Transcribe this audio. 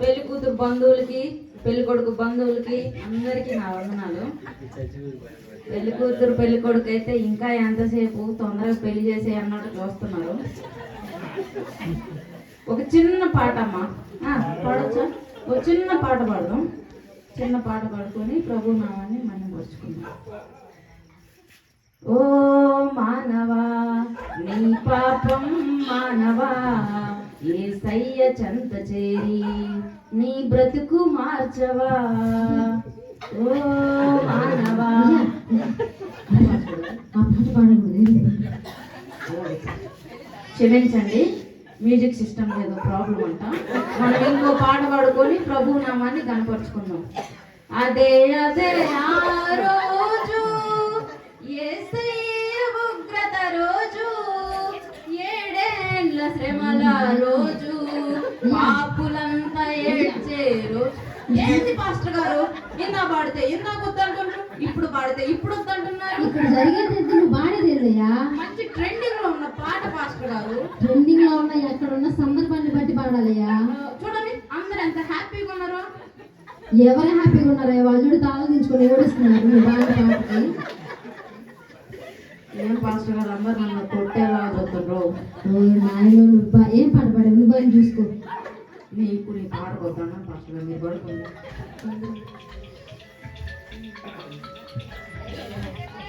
పెళ్లి కూతురు బంధువులకి, పెళ్లి కొడుకు బంధువులకి అందరికీ నా వందనాలు. పెళ్లి కూతురు పెళ్లి కొడుకు అయితే ఇంకా ఎంతసేపు తొందరగా పెళ్లి చేసే అన్నట్టు చూస్తున్నారు. ఒక చిన్న పాట అమ్మా పాడొచ్చా? ఒక చిన్న పాట పాడదాం. చిన్న పాట పాడుకొని ప్రభు నామాన్ని మనం పరుచుకుందాం. ఓ మానవా నీ పాపం మానవా యేసయ్య చెంత చేరి నీ బ్రతుకు మార్చవా. ఓ మానవా క్షమించండి, మ్యూజిక్ సిస్టమ్ ఏదో ప్రాబ్లం అంట. మనం ఇంకో పాట పాడుకొని ప్రభు నామాన్ని కనపరుచుకుందాం. అదే అదే ఆ రోజు యేసయ్య ఉగ్రత రోజు, ఏడేండ్ల శ్రమల రోజు, పాపులంతా ఏడ్చే రోజు. ఏంటి పాస్టర్ గారు ఇందా పాడితే ఇందాక వద్దంటున్నారు, ఇప్పుడు పాడితే ఇప్పుడు వద్దంటున్నారు? ఇక్కడ జరిగేది నువ్వు పాడేదేదయ్యా. మంచి ట్రెండింగ్ లో ఉన్న పాట పాస్టర్ గారు. ట్రెండింగ్ లో ఉన్న ఎక్కడ ఉన్న సందర్భాన్ని బట్టి పాడాలయ్యా. చూడండి అందరు ఎంత హ్యాపీగా ఉన్నారు. ఎవరు హ్యాపీగా ఉన్నారో వాళ్ళు తాళం దించుకొని ఏడుస్తున్నారు నువ్వు పాడే పాటకి. ఏం పాస్టర్ గారు అందరు నన్ను కొట్టేలా చూస్తుండ్రు. నాయన నువ్వు ఏం పాట పాడావు? నువ్వు అని చూసుకో. నీకు నీ పాట కొట్టాను పాస్టర్ గారు, మీరు పడుకోండి.